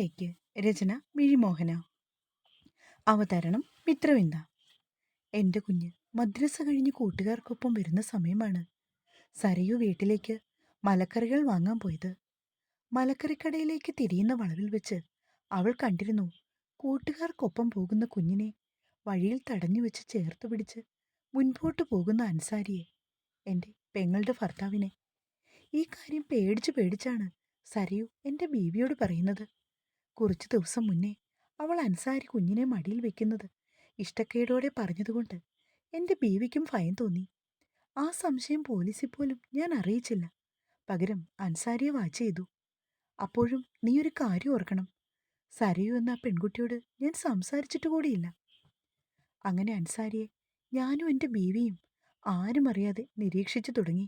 കഥയിലേക്ക്. രചന മിഴിമോഹന. അവതരണം മിത്രവിന്ദ. എൻ്റെ കുഞ്ഞ് മദ്രസ കഴിഞ്ഞ് കൂട്ടുകാർക്കൊപ്പം വരുന്ന സമയമാണ്. സരയു വീട്ടിലേക്ക് മലക്കറികൾ വാങ്ങാൻ പോയത്. മലക്കറിക്കടയിലേക്ക് തിരിയുന്ന വളവിൽ വെച്ച് അവൾ കണ്ടിരുന്നു കൂട്ടുകാർക്കൊപ്പം പോകുന്ന കുഞ്ഞിനെ വഴിയിൽ തടഞ്ഞു വെച്ച് ചേർത്ത് പിടിച്ച് മുൻപോട്ട് പോകുന്ന അൻസാരിയെ, എൻ്റെ പെങ്ങളുടെ ഭർത്താവിനെ. ഈ കാര്യം പേടിച്ചാണ് സരയു എൻ്റെ ബീവിയോട് പറയുന്നത്. കുറച്ചു ദിവസം മുന്നേ അവൾ അൻസാരി കുഞ്ഞിനെ മടിയിൽ വെക്കുന്നത് ഇഷ്ടക്കേടോടെ പറഞ്ഞതുകൊണ്ട് എൻ്റെ ബീവിക്കും ഭയം തോന്നി. ആ സംശയം പോലീസിൽ പോലും ഞാൻ അറിയിച്ചില്ല. പകരം അൻസാരിയെ വാച്ച് ചെയ്തു. അപ്പോഴും നീ ഒരു കാര്യം ഓർക്കണം, സരയു എന്ന ആ പെൺകുട്ടിയോട് ഞാൻ സംസാരിച്ചിട്ട് കൂടിയില്ല. അങ്ങനെ അൻസാരിയെ ഞാനും എൻ്റെ ബീവിയും ആരും അറിയാതെ നിരീക്ഷിച്ചു തുടങ്ങി.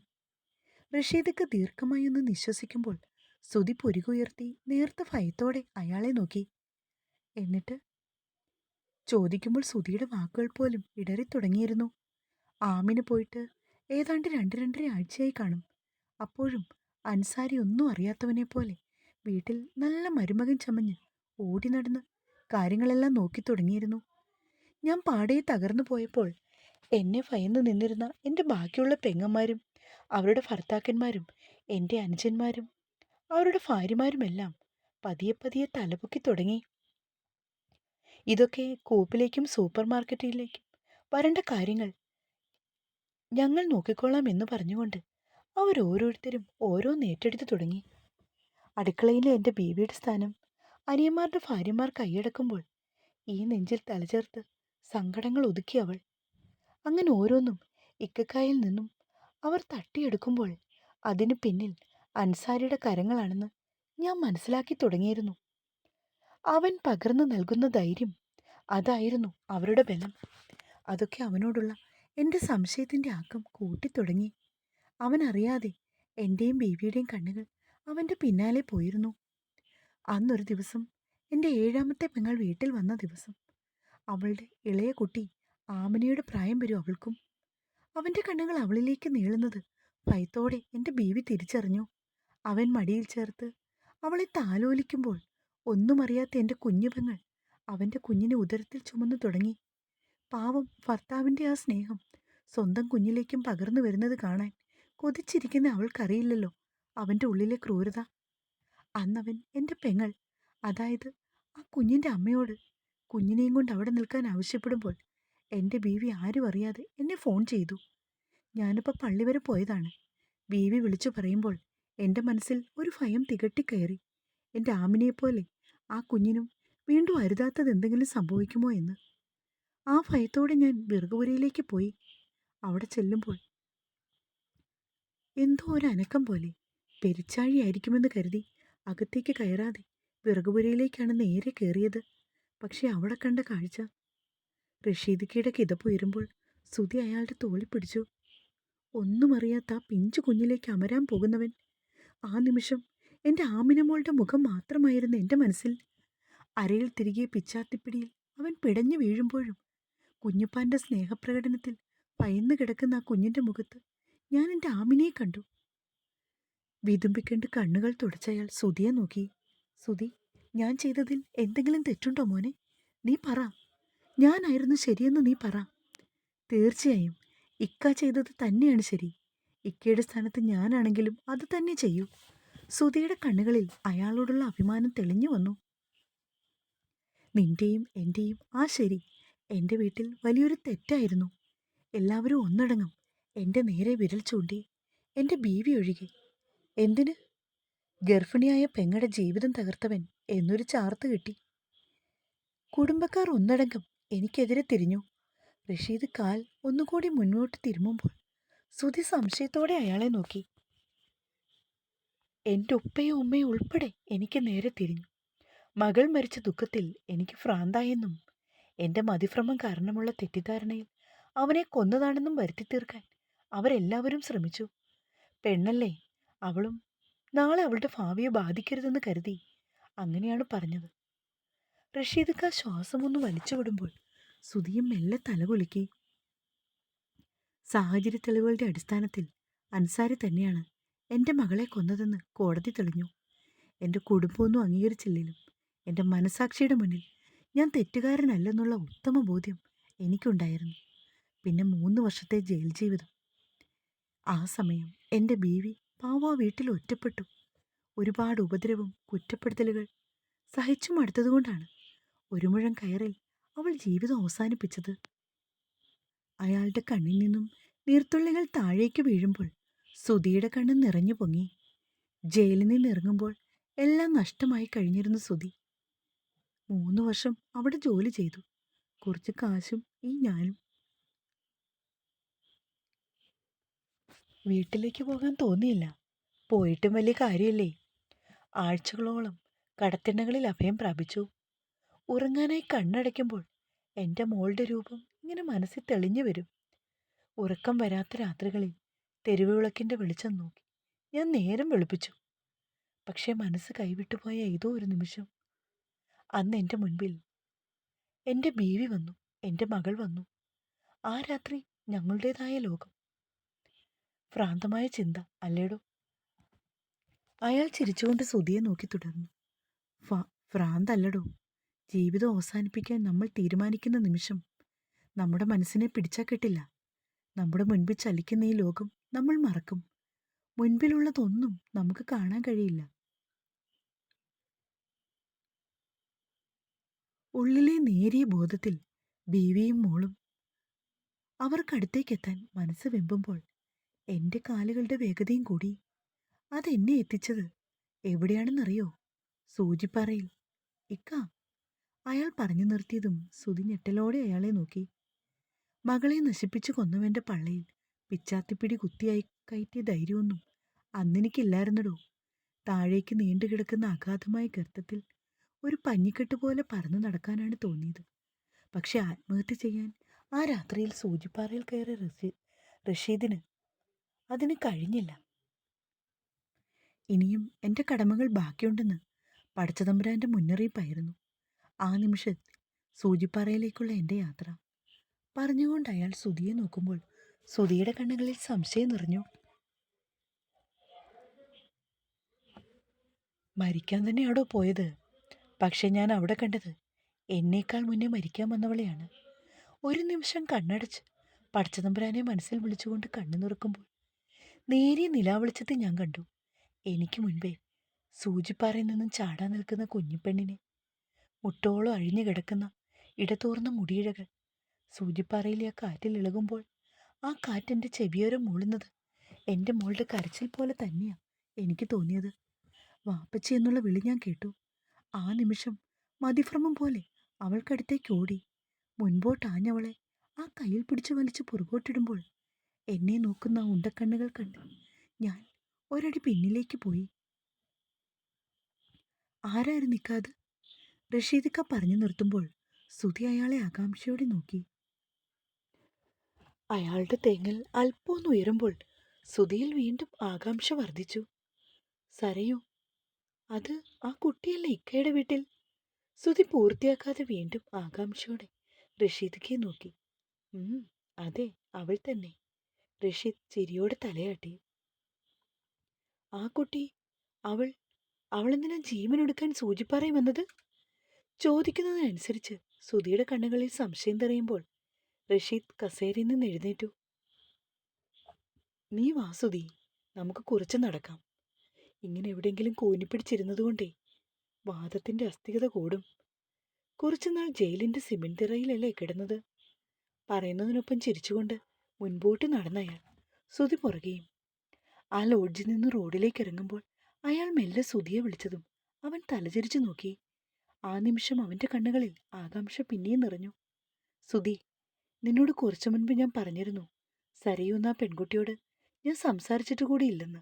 റഷീദക്ക് ദീർഘമായി ഒന്ന് നിശ്വസിക്കുമ്പോൾ സുതി പുരികുയർത്തി നേർത്ത ഭയത്തോടെ അയാളെ നോക്കി. എന്നിട്ട് ചോദിക്കുമ്പോൾ സുധിയുടെ വാക്കുകൾ പോലും ഇടറിത്തുടങ്ങിയിരുന്നു. ആമിന് പോയിട്ട് ഏതാണ്ട് 2-2.5 ആഴ്ചയായി കാണും. അപ്പോഴും അൻസാരി ഒന്നും അറിയാത്തവനെ പോലെ വീട്ടിൽ നല്ല മരുമകൻ ചമഞ്ഞ് ഓടി നടന്ന് കാര്യങ്ങളെല്ലാം നോക്കി തുടങ്ങിയിരുന്നു. ഞാൻ പാടെ തകർന്നു പോയപ്പോൾ എന്നെ ഭയന്ന് നിന്നിരുന്ന എൻ്റെ ബാക്കിയുള്ള പെങ്ങന്മാരും അവരുടെ ഭർത്താക്കന്മാരും എൻ്റെ അനുജന്മാരും അവരുടെ ഭാര്യമാരുമെല്ലാം പതിയെ തലപൊക്കി തുടങ്ങി. ഇതൊക്കെ കൂപ്പിലേക്കും സൂപ്പർ മാർക്കറ്റിലേക്കും വരേണ്ട കാര്യങ്ങൾ ഞങ്ങൾ നോക്കിക്കൊള്ളാം എന്ന് പറഞ്ഞുകൊണ്ട് അവരോരോരുത്തരും ഓരോന്ന് ഏറ്റെടുത്തു തുടങ്ങി. അടുക്കളയിലെ എൻ്റെ ബീവിയുടെ സ്ഥാനം അനിയന്മാരുടെ ഭാര്യമാർ കൈയടക്കുമ്പോൾ ഈ നെഞ്ചിൽ തലചേർത്ത് സങ്കടങ്ങൾ ഒതുക്കി അവൾ. അങ്ങനെ ഓരോന്നും ഇക്കക്കായിൽ നിന്നും അവർ തട്ടിയെടുക്കുമ്പോൾ അതിനു പിന്നിൽ അൻസാരിയുടെ കരങ്ങളാണെന്ന് ഞാൻ മനസ്സിലാക്കി തുടങ്ങിയിരുന്നു. അവൻ പകർന്നു നൽകുന്ന ധൈര്യം, അതായിരുന്നു അവരുടെ ബലം. അതൊക്കെ അവനോടുള്ള എൻ്റെ സംശയത്തിൻ്റെ ആക്കം കൂട്ടിത്തുടങ്ങി. അവനറിയാതെ എൻ്റെയും ബേബിയുടെയും കണ്ണുകൾ അവൻ്റെ പിന്നാലെ പോയിരുന്നു. അന്നൊരു ദിവസം എൻ്റെ 7ാമത്തെ പെങ്ങൾ വീട്ടിൽ വന്ന ദിവസം. അവളുടെ ഇളയ കുട്ടി ആമിനയുടെ പ്രായം വരും അവൾക്കും. അവൻ്റെ കണ്ണുകൾ അവളിലേക്ക് നീളുന്നത് ഭയത്തോടെ എൻ്റെ ബീവി തിരിച്ചറിഞ്ഞു. അവൻ മടിയിൽ ചേർത്ത് അവളെ താലോലിക്കുമ്പോൾ ഒന്നും അറിയാത്ത എൻ്റെ കുഞ്ഞു പെങ്ങൾ അവൻ്റെ കുഞ്ഞിനെ ഉദരത്തിൽ ചുമന്നു തുടങ്ങി. പാവം ഭർത്താവിൻ്റെ ആ സ്നേഹം സ്വന്തം കുഞ്ഞിലേക്കും പകർന്നു വരുന്നത് കാണാൻ കൊതിച്ചിരിക്കുന്ന അവൾക്കറിയില്ലല്ലോ അവൻ്റെ ഉള്ളിലെ ക്രൂരത. അന്നവൻ എൻ്റെ പെങ്ങൾ, അതായത് ആ കുഞ്ഞിൻ്റെ അമ്മയോട് കുഞ്ഞിനെയും കൊണ്ട് അവിടെ നിൽക്കാൻ ആവശ്യപ്പെടുമ്പോൾ എൻ്റെ ബീവി ആരും അറിയാതെ എന്നെ ഫോൺ ചെയ്തു. ഞാനിപ്പോൾ പള്ളി വരെ പോയതാണ്. ബീവി വിളിച്ചു പറയുമ്പോൾ എൻ്റെ മനസ്സിൽ ഒരു ഭയം തികട്ടിക്കയറി. എൻ്റെ ആമിനെപ്പോലെ ആ കുഞ്ഞിനും വീണ്ടും അരുതാത്തത് എന്തെങ്കിലും സംഭവിക്കുമോ എന്ന്. ആ ഭയത്തോടെ ഞാൻ വിറകുപുരയിലേക്ക് പോയി. അവിടെ ചെല്ലുമ്പോൾ എന്തോ ഒരു അനക്കം പോലെ. പെരിച്ചാഴിയായിരിക്കുമെന്ന് കരുതി അകത്തേക്ക് കയറാതെ വിറകുപുരയിലേക്കാണ് നേരെ കയറിയത്. പക്ഷെ അവിടെ കണ്ട കാഴ്ച, റഷീദിക്കയുടെ കിതപ്പുയരുമ്പോൾ സുധി അയാളുടെ തോളി പിടിച്ചു. ഒന്നും അറിയാത്ത ആ പിഞ്ചു കുഞ്ഞിലേക്ക് അമരാൻ പോകുന്നവൻ. ആ നിമിഷം എൻ്റെ ആമിനമോളുടെ മുഖം മാത്രമായിരുന്നു എൻ്റെ മനസ്സിൽ. അരയിൽ തിരികെ പിച്ചാത്തിപ്പിടിയിൽ അവൻ പിടഞ്ഞു വീഴുമ്പോഴും കുഞ്ഞുപ്പാൻ്റെ സ്നേഹപ്രകടനത്തിൽ ഭയന്നു കിടക്കുന്ന ആ കുഞ്ഞിൻ്റെ മുഖത്ത് ഞാൻ എൻ്റെ ആമിനെ കണ്ടു. വിതുമ്പിക്കണ്ട് കണ്ണുകൾ തുടച്ചയാൾ സുധിയെ നോക്കി. സുധി, ഞാൻ ചെയ്തതിൽ എന്തെങ്കിലും തെറ്റുണ്ടോ മോനെ? നീ പറ. ഞാനായിരുന്നു ശരിയെന്ന് നീ പറ. തീർച്ചയായും ഇക്ക ചെയ്തത് തന്നെയാണ് ശരി. ഇക്കയുടെ സ്ഥാനത്ത് ഞാനാണെങ്കിലും അത് തന്നെ ചെയ്യൂ. സുധിയുടെ കണ്ണുകളിൽ അയാളോടുള്ള അഭിമാനം തെളിഞ്ഞു വന്നു. നിന്റെയും എൻ്റെയും ആ ശരി എൻ്റെ വീട്ടിൽ വലിയൊരു തെറ്റായിരുന്നു. എല്ലാവരും ഒന്നടങ്കം എൻ്റെ നേരെ വിരൽ ചൂണ്ടി, എൻ്റെ ബീവി ഒഴികെ. എന്തിന്? ഗർഭിണിയായ പെങ്ങളുടെ ജീവിതം തകർത്തവൻ എന്നൊരു ചാർത്ത് കിട്ടി. കുടുംബക്കാർ ഒന്നടങ്കം എനിക്കെതിരെ തിരിഞ്ഞു. റഷീദ് കാൽ ഒന്നുകൂടി മുന്നോട്ട് തിരുമുമ്പോൾ സുധി സംശയത്തോടെ അയാളെ നോക്കി. എൻ്റെ ഉപ്പയോ ഉമ്മയോ ഉൾപ്പെടെ എനിക്ക് നേരെ തിരിഞ്ഞു. മകൾ മരിച്ച ദുഃഖത്തിൽ എനിക്ക് ഭ്രാന്തായെന്നും എൻ്റെ മതിഭ്രമം കാരണമുള്ള തെറ്റിദ്ധാരണയിൽ അവനെ കൊന്നതാണെന്നും വരുത്തി തീർക്കാൻ അവരെല്ലാവരും ശ്രമിച്ചു. പെണ്ണല്ലേ, അവളും നാളെ അവളുടെ ഭാവിയെ ബാധിക്കരുതെന്ന് കരുതി അങ്ങനെയാണ് പറഞ്ഞത്. റഷീദ് ഖാൻ ശ്വാസമൊന്ന് വലിച്ചുവിടുമ്പോൾ സുധിയും മെല്ലെ തലകുലുക്കി. സാഹചര്യ തെളിവുകളുടെ അടിസ്ഥാനത്തിൽ അൻസാരി തന്നെയാണ് എൻ്റെ മകളെ കൊന്നതെന്ന് കോടതി തെളിഞ്ഞു. എൻ്റെ കുടുംബമൊന്നും അംഗീകരിച്ചില്ലെങ്കിലും എൻ്റെ മനസാക്ഷിയുടെ മുന്നിൽ ഞാൻ തെറ്റുകാരനല്ലെന്നുള്ള ഉത്തമ ബോധ്യം എനിക്കുണ്ടായിരുന്നു. പിന്നെ 3 വർഷത്തെ ജയിൽ ജീവിതം. ആ സമയം എൻ്റെ ബീവി പാവ വീട്ടിൽ ഒറ്റപ്പെട്ടു. ഒരുപാട് ഉപദ്രവം, കുറ്റപ്പെടുത്തലുകൾ സഹിച്ചു മടുത്തതുകൊണ്ടാണ് ഒരു മുഴം കയറിൽ അവൾ ജീവിതം അവസാനിപ്പിച്ചത്. അയാളുടെ കണ്ണിൽ നിന്നും നീർത്തുള്ളികൾ താഴേക്ക് വീഴുമ്പോൾ സുധിയുടെ കണ്ണ് നിറഞ്ഞു പൊങ്ങി. ജയിലിൽ നിന്ന് ഇറങ്ങുമ്പോൾ എല്ലാം നഷ്ടമായി കഴിഞ്ഞിരുന്നു സുധി. 3 വർഷം അവിടെ ജോലി ചെയ്തു. കുറച്ച് കാശും ഞാനും. വീട്ടിലേക്ക് പോകാൻ തോന്നിയില്ല. പോയിട്ടും വലിയ കാര്യമല്ലേ. ആഴ്ചകളോളം കടത്തിണ്ണകളിൽ അഭയം പ്രാപിച്ചു. ഉറങ്ങാനായി കണ്ണടയ്ക്കുമ്പോൾ എൻ്റെ മോളുടെ രൂപം ഇങ്ങനെ മനസ്സിൽ തെളിഞ്ഞു വരും. ഉറക്കം വരാത്ത രാത്രികളിൽ തെരുവുവിളക്കിൻ്റെ വെളിച്ചം നോക്കി ഞാൻ നേരം വെളുപ്പിച്ചു. പക്ഷേ മനസ്സ് കൈവിട്ടുപോയ ഏതോ ഒരു നിമിഷം അന്ന് എൻ്റെ മുൻപിൽ എൻ്റെ ബീവി വന്നു, എൻ്റെ മകൾ വന്നു. ആ രാത്രി ഞങ്ങളുടേതായ ലോകം. ഭ്രാന്തമായ ചിന്ത അല്ലേടോ? അയാൾ ചിരിച്ചുകൊണ്ട് സുധിയെ നോക്കി തുടർന്നു. ഭ്രാന്തല്ലടോ. ജീവിതം അവസാനിപ്പിക്കാൻ നമ്മൾ തീരുമാനിക്കുന്ന നിമിഷം നമ്മുടെ മനസ്സിനെ പിടിച്ചാൽ കിട്ടില്ല. നമ്മുടെ മുൻപിൽ ചലിക്കുന്ന ഈ ലോകം നമ്മൾ മറക്കും. മുൻപിലുള്ളതൊന്നും നമുക്ക് കാണാൻ കഴിയില്ല. ഉള്ളിലെ നേരിയ ബോധത്തിൽ ബീവിയും മോളും അവർക്കടുത്തേക്കെത്താൻ മനസ്സ് വെമ്പുമ്പോൾ എൻ്റെ കാലുകളുടെ വേഗതയും കൂടി. അതെന്നെ എത്തിച്ചത് എവിടെയാണെന്നറിയോ? സൂചിപ്പാറയിൽ. ഇക്ക, അയാൾ പറഞ്ഞു നിർത്തിയതും സുധി ഞെട്ടലോടെ അയാളെ നോക്കി. മകളെ നശിപ്പിച്ചു കൊന്നവൻ്റെ പള്ളയിൽ പിച്ചാത്തിപ്പിടി കുത്തിയായി കയറ്റിയ ധൈര്യമൊന്നും അന്നെനിക്കില്ലായിരുന്നടോ. താഴേക്ക് നീണ്ടുകിടക്കുന്ന അഗാധമായ ഗർത്തത്തിൽ ഒരു പഞ്ഞിക്കെട്ട് പോലെ പറന്നു നടക്കാനാണ് തോന്നിയത്. പക്ഷെ ആത്മഹത്യ ചെയ്യാൻ ആ രാത്രിയിൽ സൂചിപ്പാറയിൽ കയറിയ റഷീദിന് അതിന് കഴിഞ്ഞില്ല. ഇനിയും എൻ്റെ കടമകൾ ബാക്കിയുണ്ടെന്ന് പടച്ചതമ്പുരാൻ്റെ മുന്നറിയിപ്പായിരുന്നു ആ നിമിഷത്തിൽ സൂചിപ്പാറയിലേക്കുള്ള എൻ്റെ യാത്ര. പറഞ്ഞുകൊണ്ട് അയാൾ സുധിയെ നോക്കുമ്പോൾ സുധിയുടെ കണ്ണുകളിൽ സംശയം നിറഞ്ഞു. മരിക്കാൻ തന്നെയാണോ പോയത്? പക്ഷെ ഞാൻ അവിടെ കണ്ടത് എന്നേക്കാൾ മുന്നേ മരിക്കാൻ വന്നവളെയാണ്. ഒരു നിമിഷം കണ്ണടച്ച് പടച്ചതമ്പുരാനെ മനസ്സിൽ വിളിച്ചുകൊണ്ട് കണ്ണു നിറക്കുമ്പോൾ നേരിയ നിലാവെളിച്ചത്തിൽ ഞാൻ കണ്ടു എനിക്ക് മുൻപേ സൂചിപ്പാറയിൽ നിന്നും ചാടാൻ നിൽക്കുന്ന കുഞ്ഞിപ്പെണ്ണിനെ. മുട്ടോളം അഴിഞ്ഞു കിടക്കുന്ന ഇടതൂർന്ന മുടിയിഴകൾ സൂചിപ്പാറയിലെ ആ കാറ്റിൽ ഇളകുമ്പോൾ ആ കാറ്റെൻ്റെ ചെവിയോരം മൂളുന്നത് എൻ്റെ മോളുടെ കരച്ചിൽ പോലെ തന്നെയാ എനിക്ക് തോന്നിയത്. വാപ്പച്ചി എന്നുള്ള വിളി ഞാൻ കേട്ടു. ആ നിമിഷം മതിഭ്രമം പോലെ അവൾക്കടുത്തേക്ക് ഓടി. മുൻപോട്ടാഞ്ഞവളെ ആ കയ്യിൽ പിടിച്ചു വലിച്ചു പുറകോട്ടിടുമ്പോൾ എന്നെ നോക്കുന്ന ഉണ്ടക്കണ്ണുകൾ കണ്ട് ഞാൻ ഒരടി പിന്നിലേക്ക് പോയി. ആരായിരുന്നു നിൽക്കാത്? റഷീദിക്ക പറഞ്ഞു നിർത്തുമ്പോൾ സുധി അയാളെ ആകാംക്ഷയോടെ നോക്കി. അയാളുടെ തേങ്ങൽ അല്പമൊന്ന് ഉയരുമ്പോൾ സുധിയിൽ വീണ്ടും ആകാംക്ഷ വർദ്ധിച്ചു. സരയൂ, അത് ആ കുട്ടിയല്ലേ ഇക്കയുടെ വീട്ടിൽ? സുധി പൂർത്തിയാക്കാതെ വീണ്ടും ആകാംക്ഷയോടെ റഷീദിക്കയെ നോക്കി. അതെ, അവൾ തന്നെ. റഷീദ് ചിരിയോടെ തലയാട്ടി. ആ കുട്ടി, അവളെന്തിനാ ജീവനൊടുക്കാൻ സൂചിപ്പാറയിൽ വന്നത്? ചോദിക്കുന്നതിനനുസരിച്ച് സുധിയുടെ കണ്ണുകളിൽ സംശയം തെറിയുമ്പോൾ റഷീദ് കസേരയിൽ നിന്ന് എഴുന്നേറ്റു. നീ വാ സുധി, നമുക്ക് കുറച്ച് നടക്കാം. ഇങ്ങനെ എവിടെയെങ്കിലും കൂനിപ്പിടിച്ചിരുന്നതുകൊണ്ടേ വാദത്തിൻ്റെ അസ്ഥികത കൂടും. കുറച്ചുനാൾ ജയിലിൻ്റെ സിമെന്റ് തിറയിലല്ലേ കിടന്നത്? പറയുന്നതിനൊപ്പം ചിരിച്ചുകൊണ്ട് മുൻപോട്ട് നടന്നയാൾ സുധി പുറകെയും. ആ ലോഡ്ജിൽ നിന്ന് റോഡിലേക്ക് ഇറങ്ങുമ്പോൾ അയാൾ മെല്ലെ സുധിയെ വിളിച്ചതും അവൻ തലചരിച്ചു നോക്കി. ആ നിമിഷം അവൻ്റെ കണ്ണുകളിൽ ആകാംക്ഷ പിന്നെയും നിറഞ്ഞു. സുധി, നിന്നോട് കുറച്ചു മുൻപ് ഞാൻ പറഞ്ഞിരുന്നു സരയുന്ന ആ പെൺകുട്ടിയോട് ഞാൻ സംസാരിച്ചിട്ട് കൂടിയില്ലെന്ന്.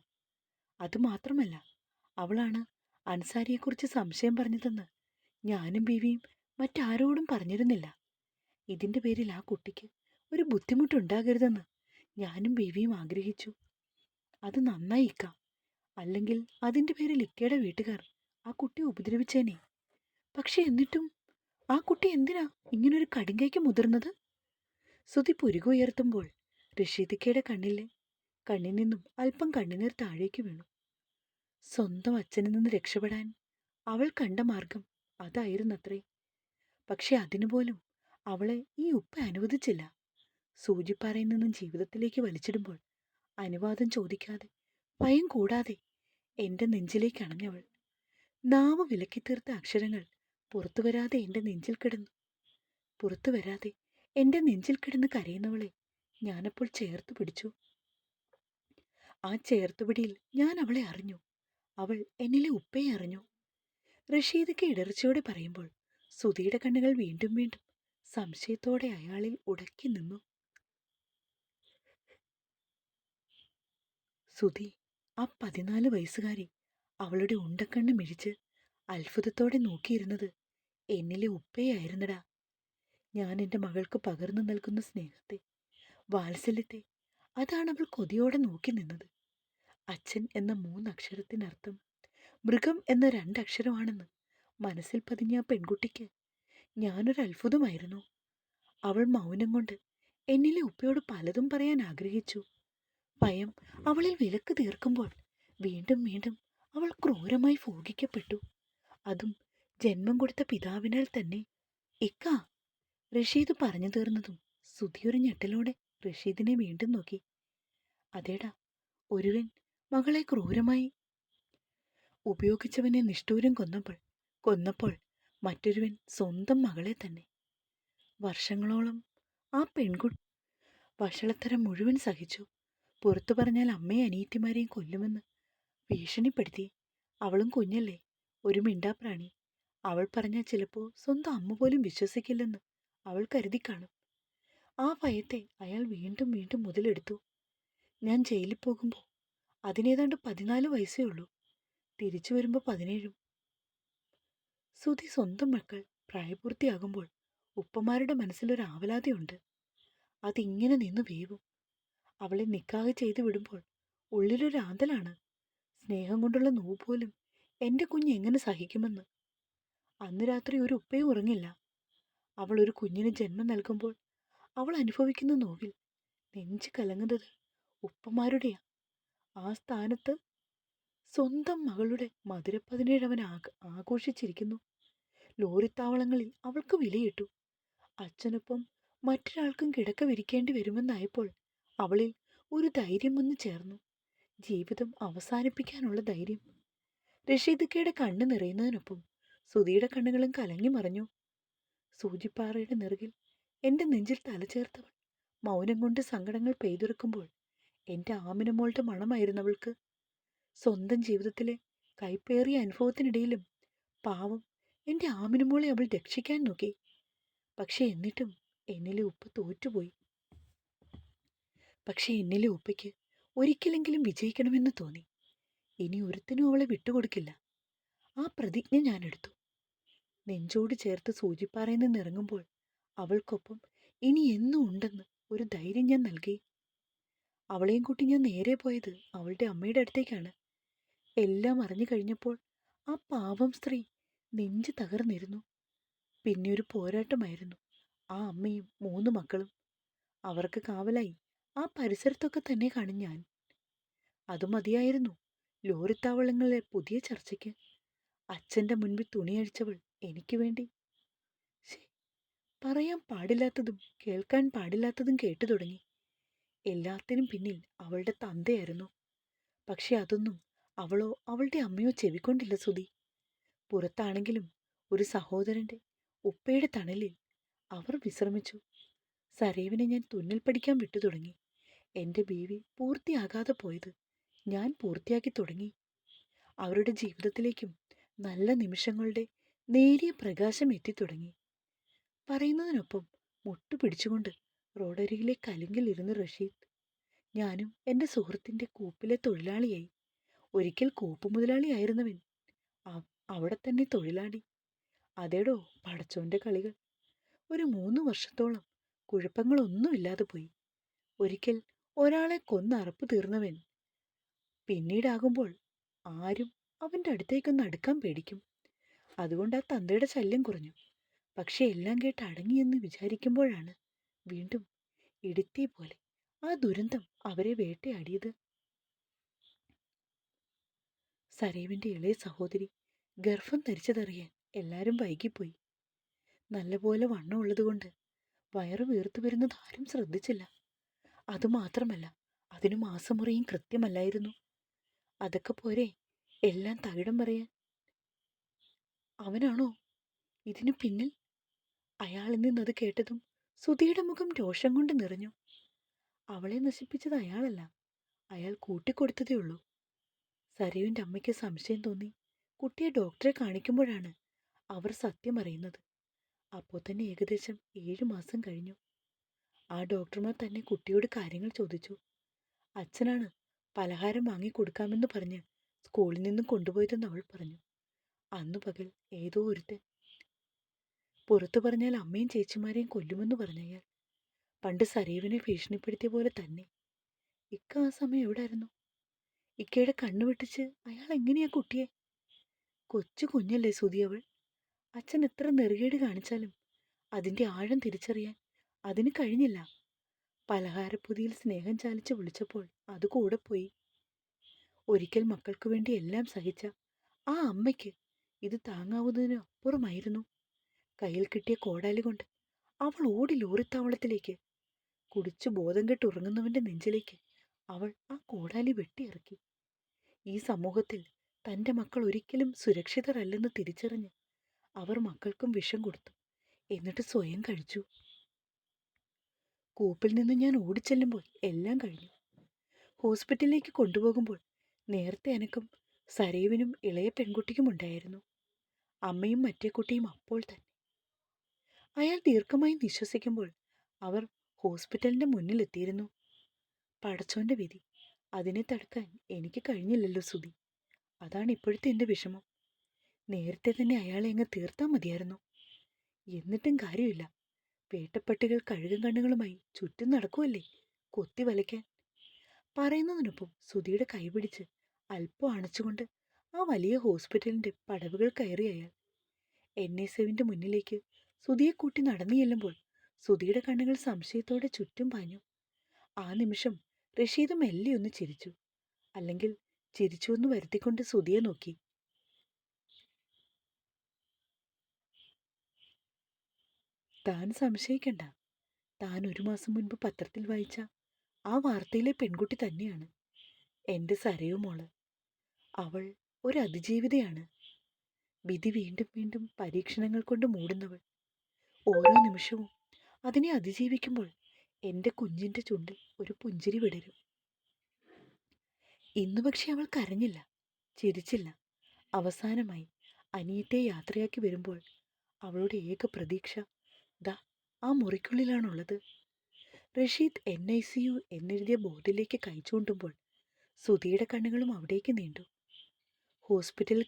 അതുമാത്രമല്ല, അവളാണ് അൻസാരിയെക്കുറിച്ച് സംശയം പറഞ്ഞതെന്ന് ഞാനും ബീവിയും മറ്റാരോടും പറഞ്ഞിരുന്നില്ല. ഇതിൻ്റെ പേരിൽ ആ കുട്ടിക്ക് ഒരു ബുദ്ധിമുട്ടുണ്ടാകരുതെന്ന് ഞാനും ബീവിയും ആഗ്രഹിച്ചു. അത് നന്നായി ഇക്ക. അല്ലെങ്കിൽ അതിൻ്റെ പേരിൽ ഇക്കയുടെ വീട്ടുകാർ ആ കുട്ടിയെ ഉപദ്രവിച്ചേനെ. പക്ഷെ എന്നിട്ടും ആ കുട്ടി എന്തിനാ ഇങ്ങനൊരു കടുങ്കൈക്ക് മുതിർന്നത്? സുധി പുരുകുയർത്തുമ്പോൾ റഷീദിക്കയുടെ കണ്ണിൽ നിന്നും അല്പം കണ്ണുനീർ താഴേക്ക് വീണു. സ്വന്തം അച്ഛനിൽ നിന്ന് രക്ഷപ്പെടാൻ അവൾ കണ്ട മാർഗം അതായിരുന്നത്രേ. പക്ഷെ അതിനുപോലും അവളെ ഈ ഉപ്പ അനുവദിച്ചില്ല. സൂചിപ്പാറയിൽ നിന്നും ജീവിതത്തിലേക്ക് വലിച്ചിടുമ്പോൾ അനുവാദം ചോദിക്കാതെ, ഭയം കൂടാതെ എന്റെ നെഞ്ചിലേക്ക് അണഞ്ഞവൾ. നാവ് വിലക്കിത്തീർത്ത അക്ഷരങ്ങൾ പുറത്തു വരാതെ എന്റെ നെഞ്ചിൽ കിടന്നു. പുറത്തു വരാതെ എന്റെ നെഞ്ചിൽ കിടന്ന് കരയുന്നവളെ ഞാനപ്പോൾ ചേർത്തു പിടിച്ചു. ആ ചേർത്തുപിടിയിൽ ഞാൻ അവളെ അറിഞ്ഞു. അവൾ എന്നിലെ ഉപ്പയെ അറിഞ്ഞു. റഷീദയ്ക്ക് ഇടർച്ചയോടെ പറയുമ്പോൾ സുധിയുടെ കണ്ണുകൾ വീണ്ടും വീണ്ടും സംശയത്തോടെ അയാളിൽ ഉടക്കി നിന്നു. സുധി, ആ 14 വയസ്സുകാരി അവളുടെ ഉണ്ടക്കണ്ണ് മിഴിച്ച് അത്ഭുതത്തോടെ നോക്കിയിരുന്നത് എന്നിലെ ഉപ്പയായിരുന്നടാ. ഞാൻ എൻ്റെ മകൾക്ക് പകർന്നു നൽകുന്ന സ്നേഹത്തെ, വാത്സല്യത്തെ, അതാണ് അവൾ കൊതിയോടെ നോക്കി നിന്നത്. അച്ഛൻ എന്ന 3 അക്ഷരത്തിനർത്ഥം മൃഗം എന്ന 2 അക്ഷരമാണെന്ന് മനസ്സിൽ പതിഞ്ഞ ആ പെൺകുട്ടിക്ക് ഞാനൊരു അത്ഭുതമായിരുന്നു. അവൾ മൗനം കൊണ്ട് എന്നിലെ ഉപ്പയോട് പലതും പറയാൻ ആഗ്രഹിച്ചു. ഭയം അവളിൽ വിലക്ക് തീർക്കുമ്പോൾ വീണ്ടും വീണ്ടും അവൾ ക്രൂരമായി ഭോഗിക്കപ്പെട്ടു. അതും ജന്മം കൊടുത്ത പിതാവിനാൽ തന്നെ. ഇക്ക, റഷീദ് പറഞ്ഞു തീർന്നതും സുധിയൊരു ഞെട്ടലോടെ റഷീദിനെ വീണ്ടും നോക്കി. അതേടാ, ഒരുവൻ മകളെ ക്രൂരമായി ഉപയോഗിച്ചവനെ നിഷ്ഠൂരം കൊന്നപ്പോൾ മറ്റൊരുവൻ സ്വന്തം മകളെ തന്നെ. വർഷങ്ങളോളം ആ പെൺകുട്ടി വഷളത്തരം മുഴുവൻ സഹിച്ചു. പുറത്തു പറഞ്ഞാൽ അമ്മയെ അനിയത്തിമാരെയും കൊല്ലുമെന്ന് ഭീഷണിപ്പെടുത്തി. അവളും കുഞ്ഞല്ലേ, ഒരു മിണ്ടാപ്രാണി. അവൾ പറഞ്ഞാൽ ചിലപ്പോൾ സ്വന്തം അമ്മ പോലും വിശ്വസിക്കില്ലെന്ന് അവൾ കരുതി കാണും. ആ ഭയത്തെ അയാൾ വീണ്ടും വീണ്ടും മുതലെടുത്തു. ഞാൻ ജയിലിൽ പോകുമ്പോൾ അതിനേതാണ്ട് 14 വയസ്സേ ഉള്ളൂ. തിരിച്ചു വരുമ്പോൾ 17. സുധി സ്വന്തം മക്കൾ പ്രായപൂർത്തിയാകുമ്പോൾ ഉപ്പമാരുടെ മനസ്സിലൊരു ആവലാതിയുണ്ട്. അതിങ്ങനെ നിന്ന് വേവും. അവളെ നിക്കാഹ് ചെയ്തു വിടുമ്പോൾ ഉള്ളിലൊരു ആന്തലാണ്. സ്നേഹം കൊണ്ടുള്ള നോവ് പോലും എൻ്റെ കുഞ്ഞ് എങ്ങനെ സഹിക്കുമെന്ന്. അന്ന് രാത്രി ഒരു ഉപ്പയും ഉറങ്ങില്ല. അവൾ ഒരു കുഞ്ഞിന് ജന്മം നൽകുമ്പോൾ അവൾ അനുഭവിക്കുന്ന നോവിൽ നെഞ്ച് കലങ്ങുന്നത് ഉപ്പമാരുടെയാ. ആ സ്ഥാനത്ത് സ്വന്തം മകളുടെ മധുര 17 അവൻ ആഘോഷിച്ചിരിക്കുന്നു. ലോറിത്താവളങ്ങളിൽ അവൾക്ക് വിലയിട്ടു. അച്ഛനൊപ്പം മറ്റൊരാൾക്കും കിടക്ക വിരിക്കേണ്ടി വരുമെന്നായപ്പോൾ അവളിൽ ഒരു ധൈര്യം വന്നു ചേർന്നു. ജീവിതം അവസാനിപ്പിക്കാനുള്ള ധൈര്യം. റഷീദക്കയുടെ കണ്ണ് നിറയുന്നതിനൊപ്പം സുധിയുടെ കണ്ണുകളും കലങ്ങി മറഞ്ഞു. സൂചിപ്പാറയുടെ നെറുകിൽ എൻ്റെ നെഞ്ചിൽ തലചേർത്തവൾ മൗനം കൊണ്ട് സങ്കടങ്ങൾ പെയ്തിറക്കുമ്പോൾ എൻ്റെ ആമിനമോളുടെ മണമായിരുന്നവൾക്ക്. സ്വന്തം ജീവിതത്തിലെ കൈപ്പേറിയ അനുഭവത്തിനിടയിലും പാവം എൻ്റെ ആമിനമോളെ അവൾ രക്ഷിക്കാൻ നോക്കി. പക്ഷെ എന്നിട്ടും എന്നിലെ ഉപ്പ തോറ്റുപോയി. പക്ഷെ എന്നിലെ ഉപ്പയ്ക്ക് ഒരിക്കലെങ്കിലും വിജയിക്കണമെന്ന് തോന്നി. ഇനി ഒരുത്തിനും അവളെ വിട്ടുകൊടുക്കില്ല. ആ പ്രതിജ്ഞ ഞാൻ എടുത്തു. നെഞ്ചോട് ചേർത്ത് സൂചിപ്പാറയിൽ നിന്ന് ഇറങ്ങുമ്പോൾ അവൾക്കൊപ്പം ഇനി എന്നും ഉണ്ടെന്ന് ഒരു ധൈര്യം ഞാൻ നൽകി. അവളെയും കൂട്ടി ഞാൻ നേരെ പോയത് അവളുടെ അമ്മയുടെ അടുത്തേക്കാണ്. എല്ലാം അറിഞ്ഞു കഴിഞ്ഞപ്പോൾ ആ പാവം സ്ത്രീ നെഞ്ച് തകർന്നിരുന്നു. പിന്നെ ഒരു പോരാട്ടമായിരുന്നു. ആ അമ്മയും 3 മക്കളും. അവർക്ക് കാവലായി ആ പരിസരത്തൊക്കെ തന്നെ കാണും ഞാൻ. അത് മതിയായിരുന്നു ലോറിത്താവളങ്ങളിലെ പുതിയ ചർച്ചയ്ക്ക്. അച്ഛൻ്റെ മുൻപിൽ തുണിയഴിച്ചവൾ എനിക്ക് വേണ്ടി പറയാൻ പാടില്ലാത്തതും കേൾക്കാൻ പാടില്ലാത്തതും കേട്ടു തുടങ്ങി. എല്ലാത്തിനും പിന്നിൽ അവളുടെ തന്തയായിരുന്നു. പക്ഷെ അതൊന്നും അവളോ അവളുടെ അമ്മയോ ചെവിക്കൊണ്ടില്ല സുധി. പുറത്താണെങ്കിലും ഒരു സഹോദരൻ്റെ ഉപ്പയുടെ തണലിൽ അവർ വിശ്രമിച്ചു. സരേവിനെ ഞാൻ തുന്നൽ പഠിക്കാൻ വിട്ടു തുടങ്ങി. എൻ്റെ ബീവി പൂർത്തിയാകാതെ പോയത് ഞാൻ പൂർത്തിയാക്കി തുടങ്ങി. അവരുടെ ജീവിതത്തിലേക്കും നല്ല നിമിഷങ്ങളുടെ നേരിയ പ്രകാശം എത്തിത്തുടങ്ങി. പറയുന്നതിനൊപ്പം മുട്ടുപിടിച്ചുകൊണ്ട് റോഡരികിലെ കലുങ്കിൽ ഇരുന്ന് റഷീദ്. ഞാനും എൻ്റെ സുഹൃത്തിൻ്റെ കൂപ്പിലെ തൊഴിലാളിയായി. ഒരിക്കൽ കൂപ്പ് മുതലാളിയായിരുന്നവൻ അവിടെ തന്നെ തൊഴിലാളി. അതേടോ പടച്ചോൻ്റെ കളികൾ. ഒരു 3 വർഷത്തോളം കുഴപ്പങ്ങളൊന്നുമില്ലാതെ പോയി. ഒരിക്കൽ ഒരാളെ കൊന്നറപ്പ് തീർന്നവൻ പിന്നീടാകുമ്പോൾ ആരും അവൻ്റെ അടുത്തേക്കൊന്ന് അടുക്കാൻ പേടിക്കും. അതുകൊണ്ട് ആ തന്തയുടെ ശല്യം കുറഞ്ഞു. പക്ഷെ എല്ലാം കേട്ട് അടങ്ങിയെന്ന് വിചാരിക്കുമ്പോഴാണ് വീണ്ടും ഇടുത്തി പോലെ ആ ദുരന്തം അവരെ വേട്ടയാടിയത്. സരേവിൻ്റെ ഇളയ സഹോദരി ഗർഭം ധരിച്ചതറിയാൻ എല്ലാവരും വൈകിപ്പോയി. നല്ലപോലെ വണ്ണമുള്ളതുകൊണ്ട് വയറ് വീർത്തു വരുന്നത് ആരും ശ്രദ്ധിച്ചില്ല. അതുമാത്രമല്ല, അതിനു മാസമുറയും കൃത്യമല്ലായിരുന്നു. അതൊക്കെ പോരെ എല്ലാം തകിടം പറയാൻ. അവനാണോ ഇതിനു പിന്നിൽ? അയാളിൽ നിന്നത് കേട്ടതും സുധിയുടെ മുഖം രോഷം കൊണ്ട് നിറഞ്ഞു. അവളെ നശിപ്പിച്ചത് അയാളല്ല, അയാൾ കൂട്ടിക്കൊടുത്തതേ ഉള്ളൂ. സരയുവിൻ്റെ അമ്മയ്ക്ക് സംശയം തോന്നി. കുട്ടിയെ ഡോക്ടറെ കാണിക്കുമ്പോഴാണ് അവർ സത്യം അറിയുന്നത്. അപ്പോൾ തന്നെ ഏകദേശം 7 മാസം കഴിഞ്ഞു. ആ ഡോക്ടർമാർ തന്നെ കുട്ടിയോട് കാര്യങ്ങൾ ചോദിച്ചു. അച്ഛനാണ് പലഹാരം വാങ്ങിക്കൊടുക്കാമെന്ന് പറഞ്ഞ് സ്കൂളിൽ നിന്നും കൊണ്ടുപോയതെന്ന് അവൾ പറഞ്ഞു. അന്നു പകൽ ഏതോ ഒരുത്തൻ പുറത്തു പറഞ്ഞാൽ അമ്മയും ചേച്ചിമാരെയും കൊല്ലുമെന്ന് പറഞ്ഞയാൾ പണ്ട് സരീവിനെ ഭീഷണിപ്പെടുത്തിയ പോലെ തന്നെ. ഇക്ക ആ സമയം എവിടായിരുന്നു? ഇക്കയുടെ കണ്ണു വെട്ടിച്ച് അയാൾ എങ്ങനെയാ കുട്ടിയെ? കൊച്ചു കുഞ്ഞല്ലേ സുധി അവൾ. അച്ഛൻ എത്ര നെറുകേട് കാണിച്ചാലും അതിൻ്റെ ആഴം തിരിച്ചറിയാൻ അതിന് കഴിഞ്ഞില്ല. പലഹാരപ്പൊതിയിൽ സ്നേഹം ചാലിച്ച് വിളിച്ചപ്പോൾ അത് കൂടെ പോയി. ഒരിക്കൽ മക്കൾക്കു വേണ്ടി എല്ലാം സഹിച്ച ആ അമ്മയ്ക്ക് ഇത് താങ്ങാവുന്നതിന് അപ്പുറമായിരുന്നു. കയ്യിൽ കിട്ടിയ കോടാലി കൊണ്ട് അവൾ ഓടി ലോറിത്താവളത്തിലേക്ക്. കുടിച്ചു ബോധം കെട്ട് ഉറങ്ങുന്നവന്റെ നെഞ്ചിലേക്ക് അവൾ ആ കോടാലി വെട്ടിയിറക്കി. ഈ സമൂഹത്തിൽ തൻ്റെ മക്കൾ ഒരിക്കലും സുരക്ഷിതരല്ലെന്ന് തിരിച്ചറിഞ്ഞ് അവർ മക്കൾക്കും വിഷം കൊടുത്തു. എന്നിട്ട് സ്വയം കഴിച്ചു. കൂപ്പിൽ നിന്ന് ഞാൻ ഓടിച്ചെല്ലുമ്പോൾ എല്ലാം കഴിഞ്ഞു. ഹോസ്പിറ്റലിലേക്ക് കൊണ്ടുപോകുമ്പോൾ നേരത്തെ എനക്കും സരയുവിനും ഇളയ പെൺകുട്ടിക്കും ഉണ്ടായിരുന്നു. അമ്മയും മറ്റേ കുട്ടിയും അപ്പോൾ തന്നെ. അയാൾ ദീർഘമായി നിശ്വസിക്കുമ്പോൾ അവർ ഹോസ്പിറ്റലിന്റെ മുന്നിലെത്തിയിരുന്നു. പടച്ചോന്റെ വിധി, അതിനെ തടുക്കാൻ എനിക്ക് കഴിഞ്ഞില്ലല്ലോ സുധി. അതാണ് ഇപ്പോഴത്തെ എൻ്റെ വിഷമം. നേരത്തെ തന്നെ അയാളെ അങ്ങ് തീർത്താൽ മതിയായിരുന്നു. എന്നിട്ടും കാര്യമില്ല. വേട്ടപ്പട്ടികൾ കഴുകും കണ്ണുകളുമായി ചുറ്റും നടക്കുമല്ലേ കൊത്തി വലയ്ക്കാൻ. പറയുന്നതിനൊപ്പം സുധിയുടെ കൈപിടിച്ച് അല്പം അണച്ചുകൊണ്ട് ആ വലിയ ഹോസ്പിറ്റലിന്റെ പടവുകൾ കയറി അയാൾ. NSAവിന്റെ മുന്നിലേക്ക് സുധിയെ കൂട്ടി നടന്നു ചെല്ലുമ്പോൾ സുധിയുടെ കണ്ണുകൾ സംശയത്തോടെ ചുറ്റും പാഞ്ഞു. ആ നിമിഷം റഷീദ് മെല്ലെ ഒന്ന് ചിരിച്ചു. അല്ലെങ്കിൽ ചിരിച്ചുവെന്ന് വരുത്തിക്കൊണ്ട് സുധിയെ നോക്കി. താൻ സംശയിക്കണ്ട. താൻ 1 മാസം മുൻപ് പത്രത്തിൽ വായിച്ച ആ വാർത്തയിലെ പെൺകുട്ടി തന്നെയാണ് എൻ്റെ സരയു മോള്. അവൾ ഒരു അതിജീവിതയാണ്. വിധി വീണ്ടും വീണ്ടും പരീക്ഷണങ്ങൾ കൊണ്ട് മൂടുന്നവൾ. ഓരോ നിമിഷവും അതിനെ അതിജീവിക്കുമ്പോൾ എൻ്റെ കുഞ്ഞിൻ്റെ ചുണ്ടിൽ ഒരു പുഞ്ചിരി വിടരും. ഇന്ന് പക്ഷെ അവൾ കരഞ്ഞില്ല, ചിരിച്ചില്ല. അവസാനമായി അനിയത്തെ യാത്രയാക്കി വരുമ്പോൾ അവളുടെ ഏക പ്രതീക്ഷ ദാ ആ മുറിക്കുള്ളിലാണുള്ളത്. റഷീദ് NICU എന്നെഴുതിയ ബോർഡിലേക്ക് കൈ ചൂണ്ടുമ്പോൾ സുധിയുടെ കണ്ണുകളും അവിടേക്ക് നീണ്ടു. ഹോസ്പിറ്റലിൽ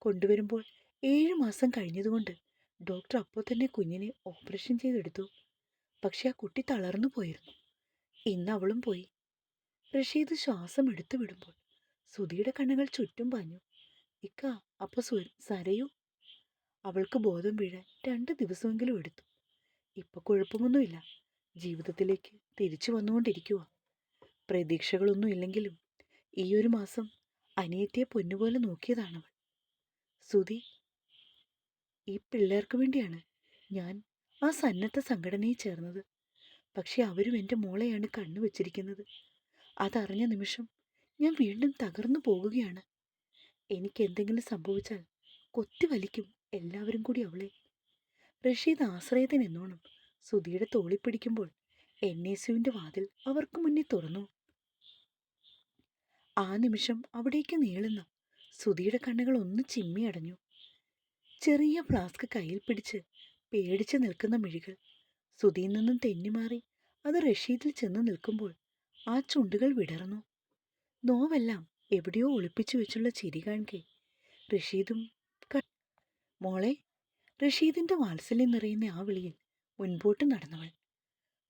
കൊണ്ടുവരുമ്പോൾ 7 മാസം കഴിഞ്ഞതുകൊണ്ട് ഡോക്ടർ അപ്പോൾ തന്നെ കുഞ്ഞിനെ ഓപ്പറേഷൻ ചെയ്തെടുത്തു. പക്ഷെ ആ കുട്ടി തളർന്നു പോയിരുന്നു. ഇന്ന് അവളും പോയി. റഷീദ് ശ്വാസം എടുത്തു വിടുമ്പോൾ സുധിയുടെ കണ്ണുകൾ ചുറ്റും പാഞ്ഞു. ഇക്ക, അപ്പൊ സരയു? അവൾക്ക് ബോധം വീഴാൻ 2 ദിവസമെങ്കിലും എടുത്തു. ഇപ്പൊ കുഴപ്പമൊന്നുമില്ല. ജീവിതത്തിലേക്ക് തിരിച്ചു വന്നുകൊണ്ടിരിക്കുക. പ്രതീക്ഷകളൊന്നും ഇല്ലെങ്കിലും ഈ 1 മാസം അനിയത്തിയെ പൊന്നുപോലെ നോക്കിയതാണവൾ. സുധി, ഈ പിള്ളേർക്ക് വേണ്ടിയാണ് ഞാൻ ആ സന്നദ്ധ സംഘടനയിൽ ചേർന്നത്. പക്ഷെ അവരും എൻ്റെ മോളെയാണ് കണ്ണു വച്ചിരിക്കുന്നത്. അതറിഞ്ഞ നിമിഷം ഞാൻ വീണ്ടും തകർന്നു പോകുകയാണ്. എനിക്ക് എന്തെങ്കിലും സംഭവിച്ചാൽ കൊത്തി വലിക്കും എല്ലാവരും കൂടി അവളെ. റഷീദ് ആശ്രയത്തിനെന്നോണം സുധിയുടെ തോളി പിടിക്കുമ്പോൾ NSUവിന്റെ വാതിൽ അവർക്ക് മുന്നിൽ തുറന്നു. ആ നിമിഷം അവിടേക്ക് നീളുന്ന സുധിയുടെ കണ്ണുകൾ ഒന്ന് ചിമ്മി അടഞ്ഞു. ചെറിയ ഫ്ലാസ്ക് കയ്യിൽ പിടിച്ച് പേടിച്ച് നിൽക്കുന്ന മിഴികൾ. സുധിയിൽ നിന്നും തെന്നിമാറി അത് റഷീദിൽ ചെന്ന് നിൽക്കുമ്പോൾ ആ ചുണ്ടുകൾ വിടർന്നു. നോവെല്ലാം എവിടെയോ ഒളിപ്പിച്ചു വെച്ചുള്ള ചിരി കാണിക്കെ റഷീദും മോളെ. റഷീദിന്റെ വാത്സല്യം നിറയുന്ന ആ വിളിയിൽ മുൻപോട്ട് നടന്നവൾ.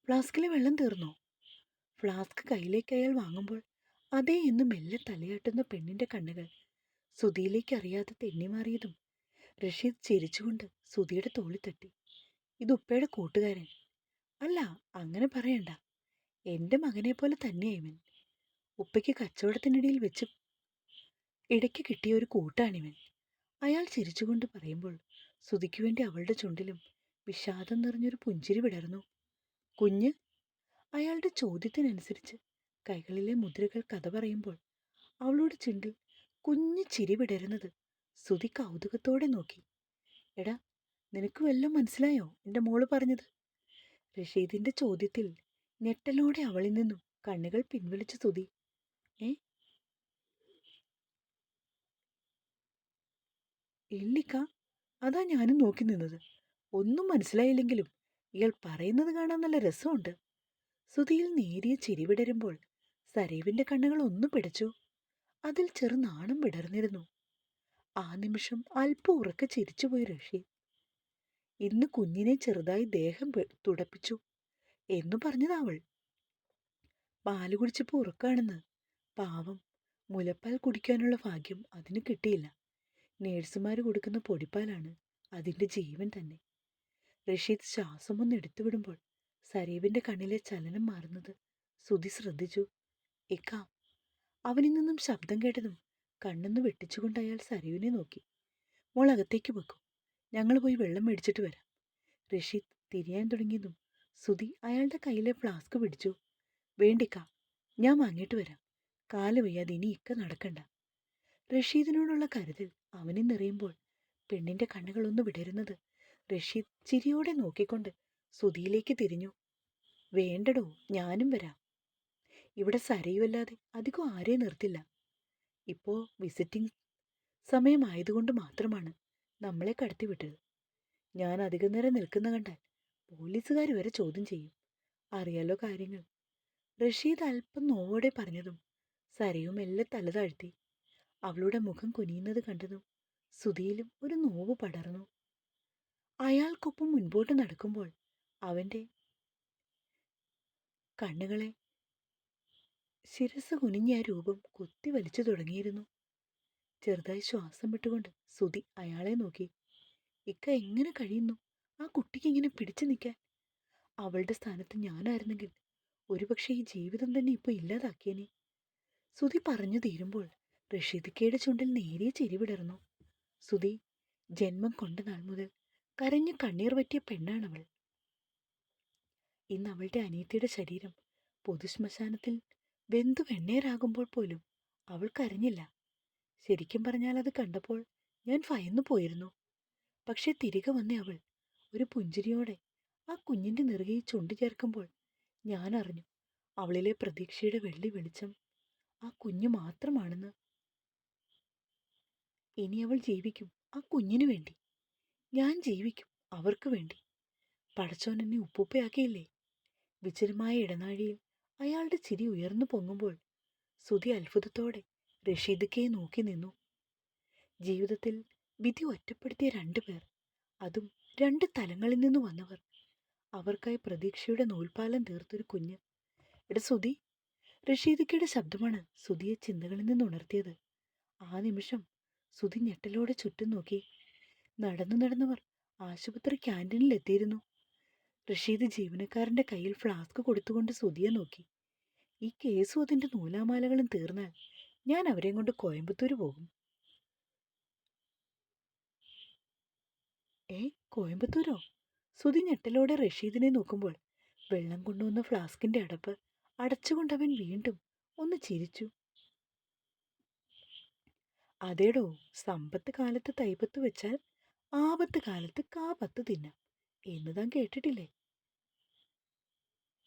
ഫ്ലാസ്കിലെ വെള്ളം തീർന്നോ? ഫ്ലാസ്ക് കയ്യിലേക്ക് അയാൾ വാങ്ങുമ്പോൾ അതേ എന്ന് മെല്ലെ തലയാട്ടുന്ന പെണ്ണിന്റെ കണ്ണുകൾ സുധിയിലേക്ക് അറിയാതെ തെന്നിമാറിയതും റഷീദ് ചിരിച്ചുകൊണ്ട് സുധിയുടെ തോളി തട്ടി. ഇത് ഉപ്പയുടെ കൂട്ടുകാരൻ. അല്ല, അങ്ങനെ പറയണ്ട. എൻ്റെ മകനെ പോലെ തന്നെയാ ഇവൻ. ഉപ്പയ്ക്ക് കച്ചവടത്തിനിടയിൽ വെച്ച് ഇടയ്ക്ക് കിട്ടിയ ഒരു കൂട്ടാണിവൻ. അയാൾ ചിരിച്ചുകൊണ്ട് പറയുമ്പോൾ സുധിക്ക് വേണ്ടി അവളുടെ ചുണ്ടിലും വിഷാദം നിറഞ്ഞൊരു പുഞ്ചിരി വിടർന്നു. കുഞ്ഞ്? അയാളുടെ ചോദ്യത്തിനനുസരിച്ച് കൈകളിലെ മുദ്രകൾ കഥ പറയുമ്പോൾ അവളുടെ ചുണ്ടിൽ കുഞ്ഞു ചിരി വിടരുന്നത് സുധി കൗതുകത്തോടെ നോക്കി. എടാ, നിനക്ക് വല്ലതും മനസ്സിലായോ എൻ്റെ മോള് പറഞ്ഞത്? റഷീദിന്റെ ചോദ്യത്തിൽ ഞെട്ടലോടെ അവളിൽ നിന്നും കണ്ണുകൾ പിൻവലിച്ചു സുധി. ഏ ഇല്ലിക്ക, അതാ ഞാനും നോക്കി നിന്നത്. ഒന്നും മനസ്സിലായില്ലെങ്കിലും ഇയാൾ പറയുന്നത് കാണാൻ നല്ല രസമുണ്ട്. സുധിയിൽ നേരിയ ചിരി വിടരുമ്പോൾ സരീവിന്റെ കണ്ണുകൾ ഒന്ന് പിടച്ചു. അതിൽ ചെറു നാണം വിടർന്നിരുന്നു. ആ നിമിഷം അല്പം ഉറക്കെ ചിരിച്ചുപോയി റഷീദ്. ഇന്ന് കുഞ്ഞിനെ ചെറുതായി ദേഹം തുടപ്പിച്ചു എന്നു പറഞ്ഞതാവൾ. പാല് കുടിച്ചപ്പോ ഉറക്കാണെന്ന്. പാവം, മുലപ്പാൽ കുടിക്കാനുള്ള ഭാഗ്യം അതിന് കിട്ടിയില്ല. നേഴ്സുമാർ കൊടുക്കുന്ന പൊടിപ്പാലാണ് അതിന്റെ ജീവൻ തന്നെ. റഷീദ് ശ്വാസമൊന്ന് എടുത്തുവിടുമ്പോൾ സരീവിന്റെ കണ്ണിലെ ചലനം മാറുന്നത് സുധി ശ്രദ്ധിച്ചു. ഇക്ക. അവനിൽ നിന്നും ശബ്ദം കേട്ടതും കണ്ണൊന്ന് വെട്ടിച്ചുകൊണ്ട് അയാൾ സരീവിനെ നോക്കി. മോൾ അകത്തേക്ക് വെക്കും, ഞങ്ങൾ പോയി വെള്ളം മേടിച്ചിട്ട് വരാം. റഷീദ് തിരിയാൻ തുടങ്ങിയതും സുധി അയാളുടെ കയ്യിലെ ഫ്ലാസ്ക് പിടിച്ചു. വേണ്ടിക്ക, ഞാൻ വാങ്ങിയിട്ട് വരാം. കാല് വയ്യാതെ ഇനി ഇക്ക നടക്കണ്ട. റഷീദിനോടുള്ള കരുതൽ അവനിൽ നിറയുമ്പോൾ പെണ്ണിന്റെ കണ്ണുകളൊന്ന് വിടരുന്നത് റഷീദ് ചിരിയോടെ നോക്കിക്കൊണ്ട് സുധിയിലേക്ക് തിരിഞ്ഞു. വേണ്ടടോ, ഞാനും വരാം. ഇവിടെ സരയുമല്ലാതെ അധികം ആരെയും നിർത്തില്ല. ഇപ്പോ വിസിറ്റിംഗ് സമയമായതുകൊണ്ട് മാത്രമാണ് നമ്മളെ കടത്തിവിട്ടത്. ഞാൻ അധികം നേരം നിൽക്കുന്ന കണ്ടാൽ പോലീസുകാർ വരെ ചോദ്യം ചെയ്യും. അറിയാലോ കാര്യങ്ങൾ. റഷീദ് അല്പം നോവോടെ പറഞ്ഞതും സരയും മെല്ലെ തല താഴ്ത്തി. അവളുടെ മുഖം കുനിയുന്നത് കണ്ടതും സുധിയിലും ഒരു നോവ് പടർന്നു. അയാൾക്കൊപ്പം മുൻപോട്ട് നടക്കുമ്പോൾ അവന്റെ കണ്ണുകളെ ശിരസ് കുനിഞ്ഞ ആ രൂപം കുത്തി വലിച്ചു തുടങ്ങിയിരുന്നു. ചെറുതായി ശ്വാസം വിട്ടുകൊണ്ട് സുധി അയാളെ നോക്കി. ഇക്ക എങ്ങനെ കഴിയുന്നു ആ കുട്ടിക്ക് ഇങ്ങനെ പിടിച്ചു നിൽക്കാൻ? അവളുടെ സ്ഥാനത്ത് ഞാനായിരുന്നെങ്കിൽ ഒരുപക്ഷെ ഈ ജീവിതം തന്നെ ഇപ്പൊ ഇല്ലാതാക്കിയനെ. സുധി പറഞ്ഞു തീരുമ്പോൾ റഷീദിക്കയുടെ ചുണ്ടിൽ നേരിയ ചിരി വിടർന്നു. സുധി ജന്മം കൊണ്ട നാൾ മുതൽ കരഞ്ഞു കണ്ണീർ പറ്റിയ പെണ്ണാണവൾ. ഇന്ന് അവളുടെ അനിയത്തിയുടെ ശരീരം പൊതുശ്മശാനത്തിൽ വെന്തു വെണ്ണേറാകുമ്പോൾ പോലും അവൾ കരഞ്ഞില്ല. ശരിക്കും പറഞ്ഞാൽ അത് കണ്ടപ്പോൾ ഞാൻ ഭയന്നു പോയിരുന്നു. പക്ഷെ തിരികെ വന്ന അവൾ ഒരു പുഞ്ചിരിയോടെ ആ കുഞ്ഞിന്റെ നെറുകെ ചുണ്ടു ചേർക്കുമ്പോൾ ഞാൻ അറിഞ്ഞു അവളിലെ പ്രതീക്ഷയുടെ വെള്ളി വെളിച്ചം ആ കുഞ്ഞു മാത്രമാണെന്ന്. ഇനി അവൾ ജീവിക്കും ആ കുഞ്ഞിനു വേണ്ടി. ഞാൻ ജീവിക്കും അവർക്ക് വേണ്ടി. പടച്ചോൻ എന്നെ ഉപ്പുപ്പയാക്കിയില്ലേ. വിചിരമായ ഇടനാഴിയിൽ അയാളുടെ ചിരി ഉയർന്നു പൊങ്ങുമ്പോൾ സുധി അത്ഭുതത്തോടെ റഷീദക്കയെ നോക്കി നിന്നു. ജീവിതത്തിൽ വിധി ഒറ്റപ്പെടുത്തിയ 2 പേർ, അതും 2 തലങ്ങളിൽ നിന്ന് വന്നവർ. അവർക്കായി പ്രതീക്ഷയുടെ നൂൽപാലം തീർത്തൊരു കുഞ്ഞ്. എടാ സുധി! റഷീദക്കയുടെ ശബ്ദമാണ് സുധിയെ ചിന്തകളിൽ നിന്ന് ഉണർത്തിയത്. ആ നിമിഷം സുധി ഞെട്ടലോടെ ചുറ്റും നോക്കി. നടന്നു നടന്നവർ ആശുപത്രി ക്യാൻറ്റീനിൽ എത്തിയിരുന്നു. റഷീദ് ജീവനക്കാരന്റെ കയ്യിൽ ഫ്ലാസ്ക് കൊടുത്തുകൊണ്ട് സുധിയെ നോക്കി. ഈ കേസും അതിന്റെ നൂലാമാലകളും തീർന്നാൽ ഞാൻ അവരെയും കൊണ്ട് കോയമ്പത്തൂർ പോകും. കോയമ്പത്തൂരോ? സുധി ഞെട്ടലോടെ റഷീദിനെ നോക്കുമ്പോൾ വെള്ളം കൊണ്ടുവന്ന ഫ്ലാസ്കിന്റെ അടപ്പ് അടച്ചുകൊണ്ടവൻ വീണ്ടും ഒന്ന് ചിരിച്ചു. അതേടോ, സമ്പത്ത് കാലത്ത് തൈപത്ത് വെച്ചാൽ ആപത്ത് കാലത്ത് കാപത്ത് തിന്നാം എന്ന് താൻ കേട്ടിട്ടില്ലേ?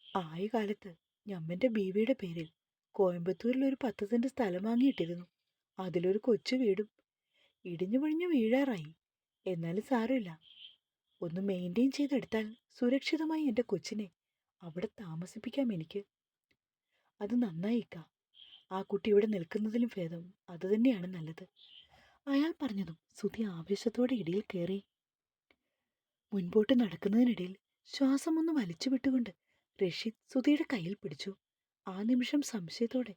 ആയ കാലത്ത് ഞമ്മന്റെ ബീവിയുടെ പേരിൽ കോയമ്പത്തൂരിൽ ഒരു 10 സെന്റ് സ്ഥലം വാങ്ങിയിട്ടിരുന്നു. അതിലൊരു കൊച്ചു വീടും. ഇടിഞ്ഞു പൊഴിഞ്ഞു വീഴാറായി. എന്നാലും സാരമില്ല, ഒന്ന് മെയിൻറ്റെയിൻ ചെയ്തെടുത്താൽ സുരക്ഷിതമായി എൻ്റെ കൊച്ചിനെ അവിടെ താമസിപ്പിക്കാം എനിക്ക്. അത് നന്നായിക്ക. ആ കുട്ടി ഇവിടെ നിൽക്കുന്നതിലും ഭേദം അത് തന്നെയാണ് നല്ലത്. അയാൾ പറഞ്ഞതും സുധി ആവേശത്തോടെ ഇടയിൽ കയറി. മുൻപോട്ട് നടക്കുന്നതിനിടയിൽ ശ്വാസം ഒന്ന് വലിച്ചു വിട്ടുകൊണ്ട് റഷീദ് സുധിയുടെ കയ്യിൽ പിടിച്ചു. ആ നിമിഷം സംശയത്തോടെ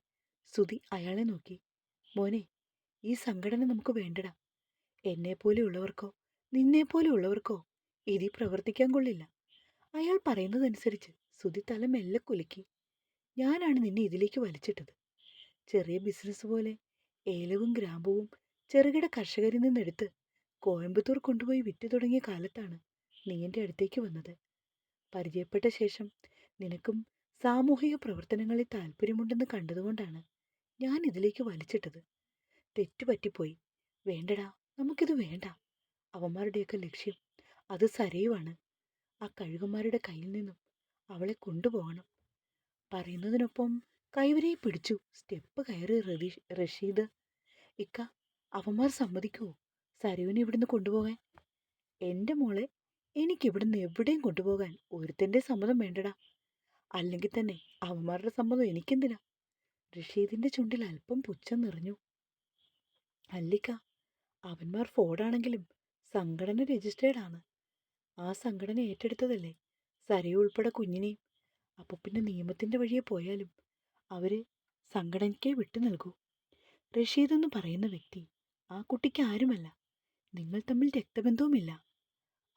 സുധി അയാളെ നോക്കി. മോനെ, ഈ സംഘടന നമുക്ക് വേണ്ടടാ. എന്നെപ്പോലെയുള്ളവർക്കോ നിന്നെപ്പോലെയുള്ളവർക്കോ ഇതിൽ പ്രവർത്തിക്കാൻ കൊള്ളില്ല. അയാൾ പറയുന്നതനുസരിച്ച് സുധി തല മെല്ലെ കുലുക്കി. ഞാനാണ് നിന്നെ ഇതിലേക്ക് വലിച്ചിട്ടത്. ചെറിയ ബിസിനസ് പോലെ ഏലവും ഗ്രാമ്പുവും ചെറുകിട കർഷകരിൽ നിന്നെടുത്ത് കോയമ്പത്തൂർ കൊണ്ടുപോയി വിറ്റു തുടങ്ങിയ കാലത്താണ് നീ എൻ്റെ അടുത്തേക്ക് വന്നത്. പരിചയപ്പെട്ട ശേഷം നിനക്കും സാമൂഹിക പ്രവർത്തനങ്ങളിൽ താല്പര്യമുണ്ടെന്ന് കണ്ടതുകൊണ്ടാണ് ഞാൻ ഇതിലേക്ക് വലിച്ചിട്ടത്. തെറ്റുപറ്റിപ്പോയി. വേണ്ടടാ, നമുക്കിത് വേണ്ട. അവന്മാരുടെയൊക്കെ ലക്ഷ്യം അത് സരയുവാണ്. ആ കഴുകന്മാരുടെ കയ്യിൽ നിന്നും അവളെ കൊണ്ടുപോകണം. പറയുന്നതിനൊപ്പം കൈവരിയെ പിടിച്ചു സ്റ്റെപ്പ് കയറി റഷീദ്. ഇക്ക, അവന്മാർ സമ്മതിക്കുവോ സരയുവിനെ ഇവിടുന്ന് കൊണ്ടുപോകാൻ? എൻ്റെ മോളെ എനിക്കിവിടുന്ന് എവിടെയും കൊണ്ടുപോകാൻ ഒരുത്തൻ്റെ സമ്മതം വേണ്ടടാ. അല്ലെങ്കിൽ തന്നെ അവന്മാരുടെ സമ്മതം എനിക്കെന്തിനാ? റഷീദിന്റെ ചുണ്ടിൽ അല്പം പുച്ഛം നിറഞ്ഞു. അല്ലിക്ക, അവന്മാർ ഫോർഡാണെങ്കിലും സംഘടന രജിസ്റ്റേർഡ് ആണ്. ആ സംഘടന ഏറ്റെടുത്തതല്ലേ സരയു ഉൾപ്പെടെ കുഞ്ഞിനെയും. അപ്പൊ പിന്നെ നിയമത്തിന്റെ വഴിയെ പോയാലും അവര് സംഘടനയ്ക്കേ വിട്ടു നൽകൂ. റഷീദ് എന്ന് പറയുന്ന വ്യക്തി ആ കുട്ടിക്ക് ആരുമല്ല. നിങ്ങൾ തമ്മിൽ രക്തബന്ധവുമില്ല.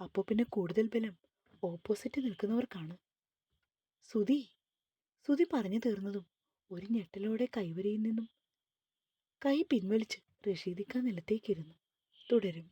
അപ്പോൾ പിന്നെ കൂടുതൽ ബലം ഓപ്പോസിറ്റ് നിൽക്കുന്നവർക്കാണ്. സുധി സുധി പറഞ്ഞു തീർന്നതും ഒരു ഞെട്ടലോടെ കൈവരിയിൽ നിന്നും കൈ പിൻവലിച്ച് റഷീദിക്ക നിലത്തേക്കിരുന്നു. തുടരും.